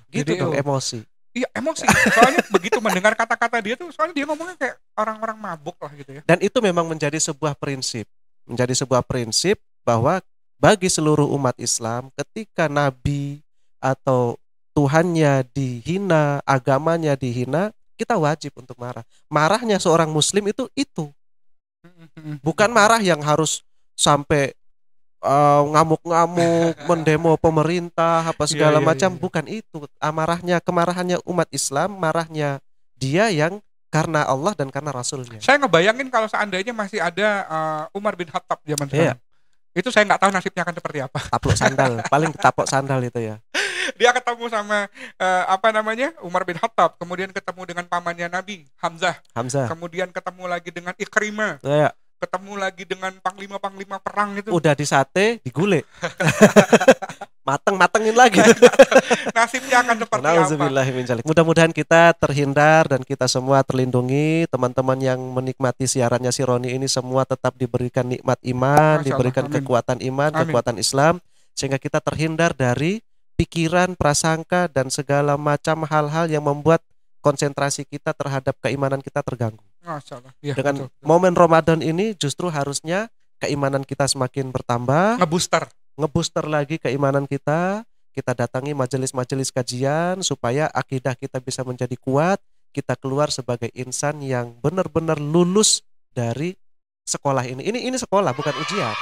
Speaker 2: Gitu dong emosi.
Speaker 1: Iya emosi. Soalnya begitu mendengar kata-kata dia tuh, soalnya dia ngomongnya kayak orang-orang mabuk lah gitu ya.
Speaker 2: Dan itu memang menjadi sebuah prinsip bahwa bagi seluruh umat Islam, ketika Nabi atau Tuhannya dihina, agamanya dihina, kita wajib untuk marah. Marahnya seorang Muslim itu. Bukan marah yang harus sampai ngamuk-ngamuk, mendemo pemerintah apa segala macam. Bukan itu. Kemarahannya umat Islam, marahnya dia yang karena Allah dan karena Rasulnya.
Speaker 1: Saya ngebayangin kalau seandainya masih ada Umar bin Khattab zaman sekarang. Itu saya nggak tahu nasibnya akan seperti apa.
Speaker 2: Taplok sandal, paling tapok sandal itu ya.
Speaker 1: Dia ketemu sama Umar bin Khattab, kemudian ketemu dengan pamannya Nabi Hamzah. Kemudian ketemu lagi dengan Ikrimah. Ketemu lagi dengan panglima-panglima perang itu.
Speaker 2: Udah disate, digulai. Mateng-matengin lagi.
Speaker 1: Nasibnya akan seperti apa?
Speaker 2: Mudah-mudahan kita terhindar dan kita semua terlindungi. Teman-teman yang menikmati siarannya si Roni ini semua tetap diberikan nikmat iman, diberikan kekuatan iman, kekuatan Islam, sehingga kita terhindar dari pikiran, prasangka dan segala macam hal-hal yang membuat konsentrasi kita terhadap keimanan kita terganggu.
Speaker 1: Ya,
Speaker 2: dengan betul. Momen Ramadan ini justru harusnya keimanan kita semakin bertambah, ngebooster lagi keimanan kita datangi majelis-majelis kajian supaya akidah kita bisa menjadi kuat, kita keluar sebagai insan yang benar-benar lulus dari sekolah ini. Ini sekolah bukan ujian.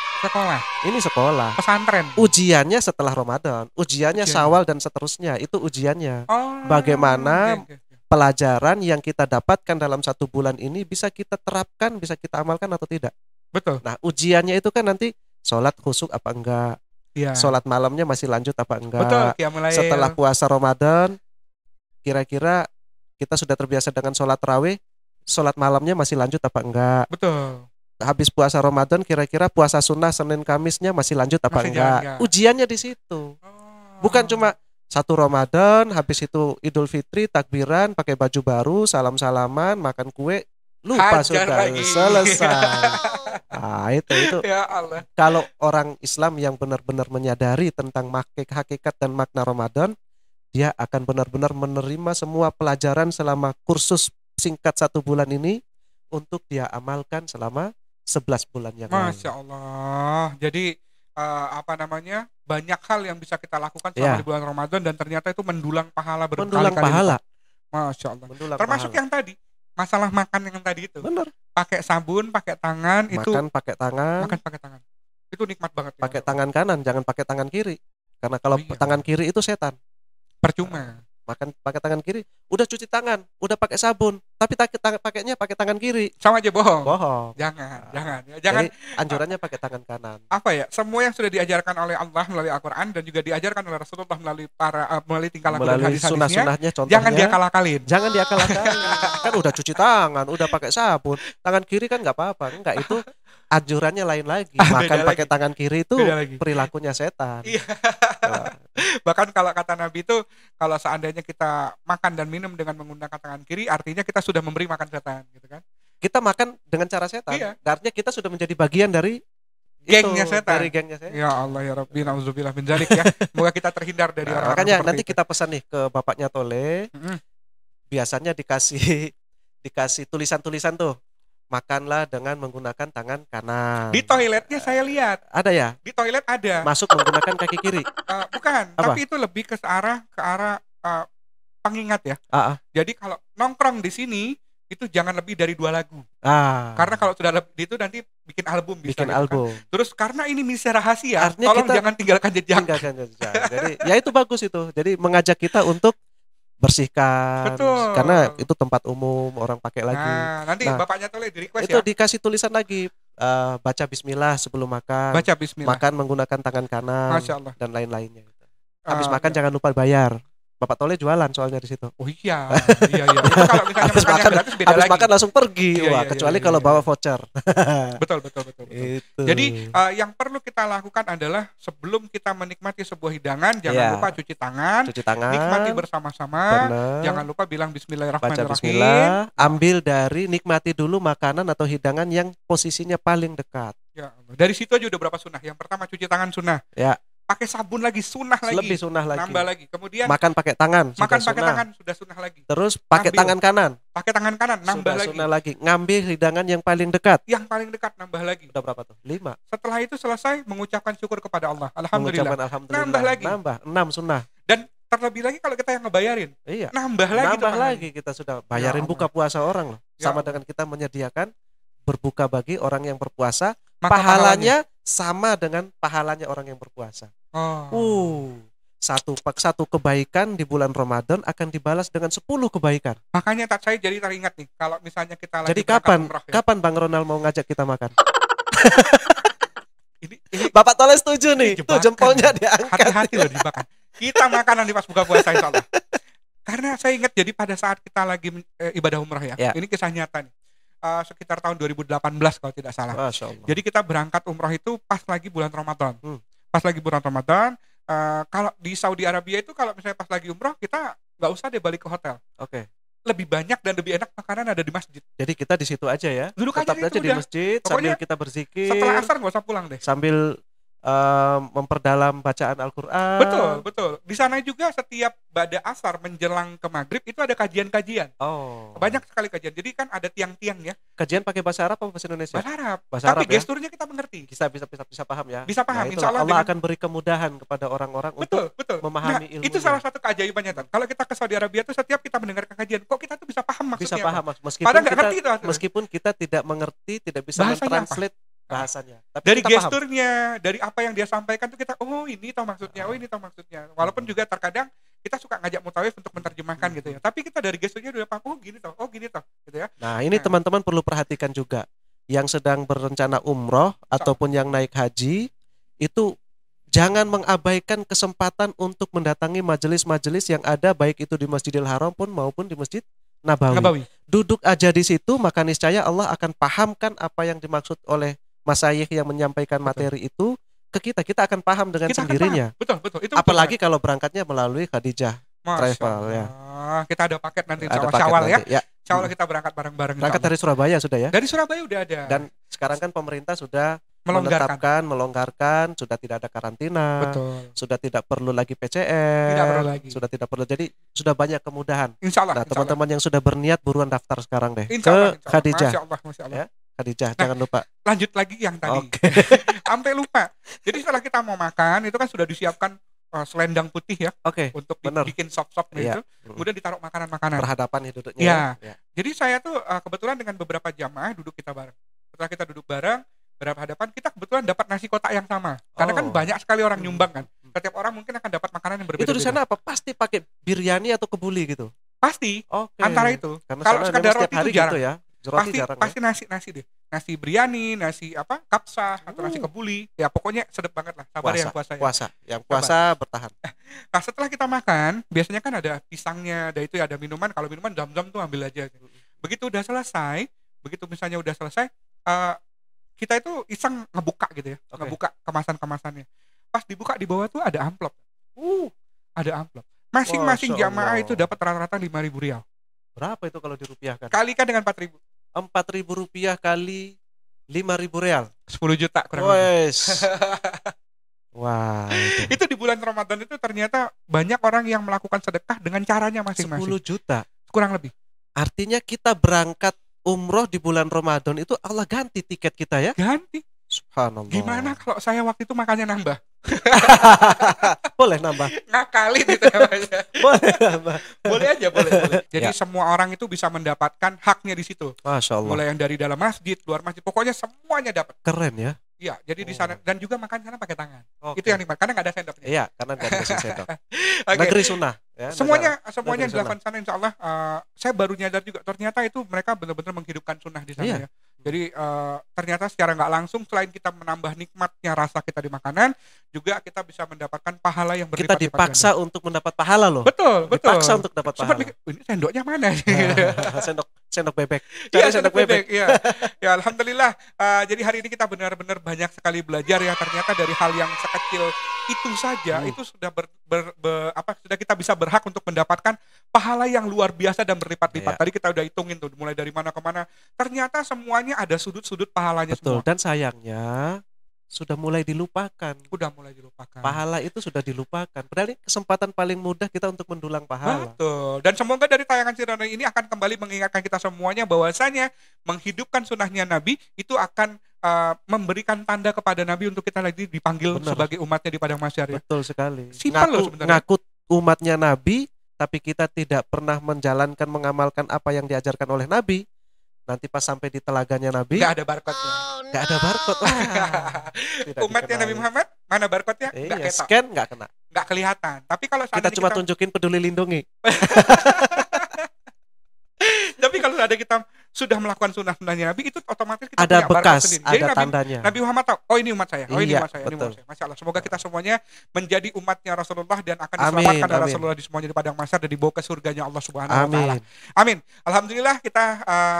Speaker 2: Ini sekolah.
Speaker 1: Pesantren.
Speaker 2: Ujiannya setelah Ramadan, ujiannya Syawal dan seterusnya, itu ujiannya. Bagaimana pelajaran yang kita dapatkan dalam 1 bulan ini bisa kita terapkan, bisa kita amalkan atau tidak.
Speaker 1: Betul.
Speaker 2: Nah, ujiannya itu kan nanti sholat khusyuk apa enggak, sholat malamnya masih lanjut apa enggak.
Speaker 1: Betul,
Speaker 2: setelah puasa Ramadan, kira-kira kita sudah terbiasa dengan sholat tarawih, sholat malamnya masih lanjut apa enggak.
Speaker 1: Betul.
Speaker 2: Habis puasa Ramadan, kira-kira puasa sunnah Senin Kamisnya masih lanjut apa enggak. Ujiannya di situ. Bukan cuma 1 Ramadan, habis itu Idul Fitri, takbiran, pakai baju baru, salam-salaman, makan kue, lupa
Speaker 1: Hajar
Speaker 2: sudah
Speaker 1: lagi.
Speaker 2: Selesai. Nah, itu.
Speaker 1: Ya Allah.
Speaker 2: Kalau orang Islam yang benar-benar menyadari tentang hakikat dan makna Ramadan, dia akan benar-benar menerima semua pelajaran selama kursus singkat 1 bulan ini untuk dia amalkan selama 11 bulan yang lalu.
Speaker 1: Masya Allah. Jadi banyak hal yang bisa kita lakukan selama di bulan Ramadan dan ternyata itu mendulang pahala berkali-kali. Masya Allah. Termasuk yang tadi, masalah makan yang tadi itu.
Speaker 2: Benar.
Speaker 1: Pakai sabun, pakai tangan,
Speaker 2: makan pakai tangan.
Speaker 1: Itu nikmat banget.
Speaker 2: Pakai tangan kanan, jangan pakai tangan kiri. Karena kalau tangan kiri itu setan.
Speaker 1: Percuma.
Speaker 2: Makan pakai tangan kiri, udah cuci tangan, udah pakai sabun, tapi pakainya pakai tangan kiri.
Speaker 1: Sama aja bohong.
Speaker 2: Jangan.
Speaker 1: Jadi,
Speaker 2: anjurannya pakai tangan kanan.
Speaker 1: Semua yang sudah diajarkan oleh Allah melalui Al-Qur'an dan juga diajarkan oleh Rasulullah melalui tingkah laku dan hadis-hadisnya,
Speaker 2: sunnah-sunnahnya, contohnya
Speaker 1: jangan diakal-akalin.
Speaker 2: Kan udah cuci tangan, udah pakai sabun, tangan kiri kan nggak apa-apa. Enggak, itu anjurannya lain lagi. Makan pakai tangan kiri itu perilakunya setan.
Speaker 1: Bahkan kalau kata Nabi itu, kalau seandainya kita makan dan minum dengan menggunakan tangan kiri, artinya kita sudah memberi makan setan, gitu kan?
Speaker 2: Kita makan dengan cara setan. Artinya kita sudah menjadi bagian dari
Speaker 1: gengnya setan.
Speaker 2: Dari gengnya setan.
Speaker 1: Ya Allah ya Rabbi, na'udzubillah min dzalik ya. Semoga kita terhindar dari orang-orang
Speaker 2: makanya
Speaker 1: seperti
Speaker 2: nanti
Speaker 1: itu.
Speaker 2: Kita pesan nih ke bapaknya Tole. Biasanya dikasih tulisan-tulisan tuh. Makanlah dengan menggunakan tangan kanan.
Speaker 1: Di toiletnya saya lihat.
Speaker 2: Ada ya?
Speaker 1: Di toilet ada.
Speaker 2: Masuk menggunakan kaki kiri.
Speaker 1: Bukan, tapi itu lebih ke arah pengingat ya. Jadi kalau nongkrong di sini itu jangan lebih dari 2 lagu. Karena kalau sudah lebih itu nanti bikin album bisa.
Speaker 2: Kan?
Speaker 1: Terus karena ini misi rahasia, artinya tolong jangan tinggalkan jejak.
Speaker 2: Jadi ya itu bagus itu. Jadi mengajak kita untuk bersihkan.
Speaker 1: Betul.
Speaker 2: Karena itu tempat umum, orang pakai lagi.
Speaker 1: Nanti bapaknya Tole di request
Speaker 2: itu dikasih tulisan lagi. Baca bismillah sebelum makan.
Speaker 1: Baca bismillah.
Speaker 2: Makan menggunakan tangan kanan.
Speaker 1: Masya Allah.
Speaker 2: Dan lain-lainnya. Habis makan jangan lupa bayar. Bapak Tole jualan soalnya di situ.
Speaker 1: Oh iya. Itu kalau misalnya makannya gratis beda
Speaker 2: habis
Speaker 1: lagi.
Speaker 2: Makan langsung pergi. Kecuali kalau bawa voucher.
Speaker 1: Betul.
Speaker 2: Itu.
Speaker 1: Jadi yang perlu kita lakukan adalah sebelum kita menikmati sebuah hidangan, jangan lupa cuci tangan, nikmati bersama-sama. Jangan lupa bilang bismillahirrahmanirrahim.
Speaker 2: Baca bismillah, ambil dari nikmati dulu makanan atau hidangan yang posisinya paling dekat.
Speaker 1: Ya, dari situ aja udah berapa sunnah. Yang pertama cuci tangan sunnah.
Speaker 2: Ya.
Speaker 1: Pakai sabun lagi sunnah lagi.
Speaker 2: Lebih sunnah lagi.
Speaker 1: Nambah lagi. Kemudian
Speaker 2: makan pakai tangan.
Speaker 1: Sudah sunnah lagi.
Speaker 2: Terus pakai tangan kanan.
Speaker 1: Pakai tangan kanan, nambah lagi.
Speaker 2: Sunnah lagi. Ngambil hidangan yang paling dekat.
Speaker 1: Yang paling dekat, nambah lagi.
Speaker 2: Udah berapa tuh? 5.
Speaker 1: Setelah itu selesai mengucapkan syukur kepada Allah. Alhamdulillah. Nambah lagi.
Speaker 2: Nambah 6 sunnah.
Speaker 1: Dan terlebih lagi kalau kita yang ngebayarin.
Speaker 2: Iya.
Speaker 1: Nambah lagi
Speaker 2: kita sudah bayarin buka puasa orang loh. Sama dengan kita menyediakan berbuka bagi orang yang berpuasa. Pahalanya sama dengan pahalanya orang yang berpuasa. Satu kebaikan di bulan Ramadan akan dibalas dengan 10 kebaikan.
Speaker 1: Makanya saya jadi teringat nih, kalau misalnya kita lagi
Speaker 2: jadi kapan Bang Ronald mau ngajak kita makan?
Speaker 1: ini
Speaker 2: Bapak Tole setuju nih. Tuh jempolnya diangkat.
Speaker 1: Hati-hati loh dimakan. Kita makan nanti pas buka puasa insya Allah. Karena saya ingat jadi pada saat kita lagi ibadah umrah ya. Ini kisah nyata nih. Sekitar tahun 2018 kalau tidak salah. Jadi kita berangkat umrah itu pas lagi bulan Ramadan. Pas lagi bulan Ramadan, kalau di Saudi Arabia itu kalau misalnya pas lagi umrah kita nggak usah deh balik ke hotel. Lebih banyak dan lebih enak makanan ada di masjid.
Speaker 2: Jadi kita di situ aja ya.
Speaker 1: Duduk
Speaker 2: tetap aja di masjid. Pokoknya sambil kita berzikir.
Speaker 1: Setelah asar nggak usah pulang deh.
Speaker 2: Sambil memperdalam bacaan Al-Quran.
Speaker 1: Betul. Di sana juga setiap ba'da asar menjelang ke maghrib itu ada kajian-kajian. Banyak sekali kajian. Jadi kan ada tiang-tiang ya.
Speaker 2: Kajian pakai bahasa Arab atau bahasa Indonesia?
Speaker 1: Bahasa Arab.
Speaker 2: Tapi
Speaker 1: gesturnya kita mengerti.
Speaker 2: Bisa paham ya.
Speaker 1: Bisa paham.
Speaker 2: Insya Allah akan beri kemudahan kepada orang-orang untuk memahami ilmu.
Speaker 1: Itu salah satu keajaibannya. Kalau kita ke Saudi Arabia itu setiap kita mendengar kajian, kok kita tuh bisa paham maksudnya.
Speaker 2: Bisa paham. Meskipun kita tidak mengerti, tidak bisa mentranslate bahasanya. Tapi
Speaker 1: dari gesturnya, dari apa yang dia sampaikan tuh kita ini tahu maksudnya. Walaupun juga terkadang kita suka ngajak mutawif untuk menerjemahkan gitu ya. Tapi kita dari gesturnya udah paham, gini toh gitu ya.
Speaker 2: Nah, ini teman-teman perlu perhatikan juga. Yang sedang berencana umroh ataupun yang naik haji itu jangan mengabaikan kesempatan untuk mendatangi majelis-majelis yang ada baik itu di Masjidil Haram pun maupun di Masjid Nabawi. Duduk aja di situ maka niscaya Allah akan pahamkan apa yang dimaksud oleh Masyayikh yang menyampaikan materi itu ke kita akan paham dengan sendirinya.
Speaker 1: Betul. Itu
Speaker 2: apalagi kalau berangkatnya melalui Khadijah Travel ya.
Speaker 1: Kita ada paket nanti Syawal ya. Syawal kita berangkat bareng-bareng.
Speaker 2: Berangkat dari Surabaya sudah ya?
Speaker 1: Dari Surabaya udah ada.
Speaker 2: Dan sekarang kan pemerintah sudah melonggarkan, sudah tidak ada karantina, sudah tidak perlu lagi PCR, sudah tidak perlu. Jadi sudah banyak kemudahan.
Speaker 1: Insyaallah.
Speaker 2: Nah, teman-teman yang sudah berniat buruan daftar sekarang deh ke Khadijah.
Speaker 1: Masya Allah.
Speaker 2: Ya? Khadijah, jangan lupa.
Speaker 1: Lanjut lagi yang tadi. Sampai lupa. Jadi setelah kita mau makan itu kan sudah disiapkan selendang putih ya. Untuk bikin sop-sop gitu. Kemudian ditaruh makanan-makanan.
Speaker 2: Berhadapan ya duduknya.
Speaker 1: Ya. Jadi saya tuh kebetulan dengan beberapa jamaah duduk kita bareng. Setelah kita duduk bareng, berhadapan kita kebetulan dapat nasi kotak yang sama. Karena kan banyak sekali orang nyumbang kan. Setiap orang mungkin akan dapat makanan yang berbeda.
Speaker 2: Itu di sana apa? Pasti pakai biryani atau kebuli gitu?
Speaker 1: Pasti. Antara itu. Kalau sekadar roti itu jarang.
Speaker 2: Gitu ya.
Speaker 1: Pasti nasi deh. Nasi biryani, nasi kapsah atau nasi kebuli. Ya pokoknya sedap banget lah. Sabar yang puasa ya.
Speaker 2: Yang puasa bertahan.
Speaker 1: Nah, setelah kita makan, biasanya kan ada pisangnya, ada minuman. Kalau minuman zam-zam tuh ambil aja. Begitu misalnya udah selesai, kita itu iseng ngebuka gitu ya. Ngebuka kemasan-kemasannya. Pas dibuka di bawah tuh ada amplop. Ada amplop. Masing-masing jamaah itu dapat rata-rata 5.000 rial.
Speaker 2: Berapa itu kalau dirupiahkan?
Speaker 1: Kalikan dengan 4.000.
Speaker 2: 4.000 rupiah kali 5.000 real.
Speaker 1: 10 juta kurang lebih.
Speaker 2: Wah.
Speaker 1: Itu di bulan Ramadan itu ternyata banyak orang yang melakukan sedekah dengan caranya masing-masing.
Speaker 2: 10 juta?
Speaker 1: Kurang lebih.
Speaker 2: Artinya kita berangkat umroh di bulan Ramadan itu Allah ganti tiket kita ya?
Speaker 1: Ganti.
Speaker 2: Subhanallah.
Speaker 1: Gimana kalau saya waktu itu makannya nambah?
Speaker 2: Boleh nambah.
Speaker 1: Ngakalin itu namanya.
Speaker 2: Boleh nambah.
Speaker 1: Boleh aja. Jadi semua orang itu bisa mendapatkan haknya di situ.
Speaker 2: Masya Allah.
Speaker 1: Mulai yang dari dalam masjid, luar masjid, pokoknya semuanya dapat.
Speaker 2: Keren ya.
Speaker 1: Iya, jadi di sana dan juga makan sana pakai tangan. Itu yang nikmat karena nggak ada sendoknya.
Speaker 2: Iya, karena nggak ada sendok. Negeri sunnah. Ya,
Speaker 1: semuanya dilakukan sana insya Allah. Saya baru nyadar juga ternyata itu mereka benar-benar menghidupkan sunnah di sana ya. Jadi ternyata secara nggak langsung selain kita menambah nikmatnya rasa kita di makanan, juga kita bisa mendapatkan pahala yang berlipat-lipat.
Speaker 2: Kita dipaksa untuk mendapat pahala loh.
Speaker 1: Betul.
Speaker 2: Dipaksa untuk dapat pahala.
Speaker 1: Ini sendoknya mana?
Speaker 2: Sendok bebek.
Speaker 1: Iya, sendok bebek. Iya. Ya alhamdulillah. Jadi hari ini kita benar-benar banyak sekali belajar ya, ternyata dari hal yang sekecil itu saja itu sudah sudah kita bisa berhak untuk mendapatkan pahala yang luar biasa dan berlipat-lipat. Tadi kita udah hitungin tuh mulai dari mana ke mana. Ternyata semuanya ada sudut-sudut pahalanya.
Speaker 2: Betul.
Speaker 1: Semua.
Speaker 2: Dan sayangnya sudah mulai dilupakan. Pahala itu sudah dilupakan. Padahal ini kesempatan paling mudah kita untuk mendulang pahala.
Speaker 1: Betul. Dan semoga dari tayangan Sirana ini akan kembali mengingatkan kita semuanya bahwasanya menghidupkan sunnahnya Nabi itu akan memberikan tanda kepada Nabi untuk kita lagi dipanggil sebagai umatnya di padang mahsyar ya.
Speaker 2: Betul sekali.
Speaker 1: Simpel loh sebenarnya.
Speaker 2: Ngaku umatnya Nabi, tapi kita tidak pernah mengamalkan apa yang diajarkan oleh Nabi. Nanti pas sampai di telaganya Nabi
Speaker 1: nggak ada barcode-nya.
Speaker 2: Nggak ada barcode.
Speaker 1: Umatnya Nabi Muhammad mana barcode-nya? Nggak ketok.
Speaker 2: Scan nggak kena.
Speaker 1: Nggak kelihatan. Tapi kalau
Speaker 2: kita cuma tunjukin Peduli Lindungi.
Speaker 1: Tapi kalau ada kita sudah melakukan sunnah-sunnahnya Nabi, itu otomatis kita
Speaker 2: ada
Speaker 1: punya barakah
Speaker 2: bekas,
Speaker 1: sendiri. Jadi
Speaker 2: ada tandanya.
Speaker 1: Nabi Muhammad tahu, oh ini umat saya, oh ini
Speaker 2: Iya,
Speaker 1: umat saya, ini
Speaker 2: betul.
Speaker 1: umat saya. Masya Allah. Semoga kita semuanya menjadi umatnya Rasulullah dan akan
Speaker 2: Amin,
Speaker 1: diselamatkan oleh
Speaker 2: amin.
Speaker 1: Rasulullah di semuanya di padang mahsyar dan dibawa ke surganya Allah Subhanahu wa taala.
Speaker 2: Amin.
Speaker 1: Amin. Alhamdulillah kita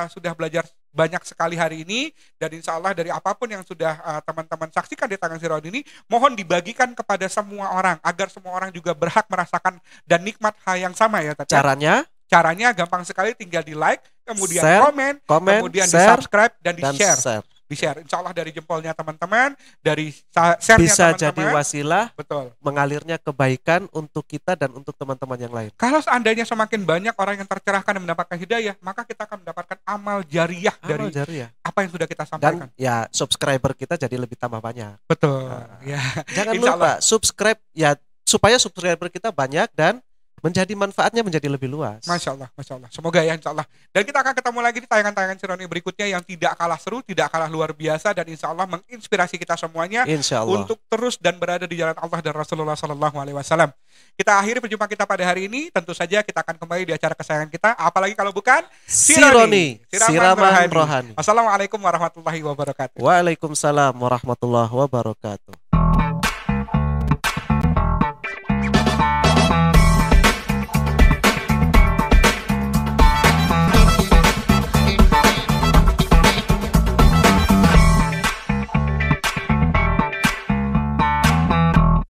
Speaker 1: sudah belajar banyak sekali hari ini, dan insya Allah dari apapun yang sudah teman-teman saksikan di tangan Siraud ini, mohon dibagikan kepada semua orang agar semua orang juga berhak merasakan dan nikmat hal yang sama ya. Caranya gampang sekali, tinggal di like, kemudian
Speaker 2: share,
Speaker 1: komen, kemudian di
Speaker 2: share,
Speaker 1: subscribe dan di share. Di-share, insya Allah dari jempolnya teman-teman, dari share-nya
Speaker 2: bisa
Speaker 1: teman-teman,
Speaker 2: jadi wasilah
Speaker 1: betul,
Speaker 2: mengalirnya kebaikan untuk kita dan untuk teman-teman yang lain.
Speaker 1: Kalau seandainya semakin banyak orang yang tercerahkan dan mendapatkan hidayah, maka kita akan mendapatkan amal jariah dari apa yang sudah kita sampaikan.
Speaker 2: Dan ya subscriber kita jadi lebih tambah banyak.
Speaker 1: Betul. Ya.
Speaker 2: Jangan lupa subscribe ya, supaya subscriber kita banyak dan menjadi manfaatnya menjadi lebih luas.
Speaker 1: Masya Allah, Masya Allah. Semoga ya, insya Allah. Dan kita akan ketemu lagi di tayangan-tayangan Sironi berikutnya yang tidak kalah seru, tidak kalah luar biasa, dan insya Allah menginspirasi kita semuanya untuk terus dan berada di jalan Allah dan Rasulullah SAW. Kita akhiri perjumpaan kita pada hari ini. Tentu saja kita akan kembali di acara kesayangan kita, apalagi kalau bukan
Speaker 2: Sironi, Siraman Rohani.
Speaker 1: Wassalamualaikum warahmatullahi wabarakatuh.
Speaker 2: Waalaikumsalam warahmatullahi wabarakatuh.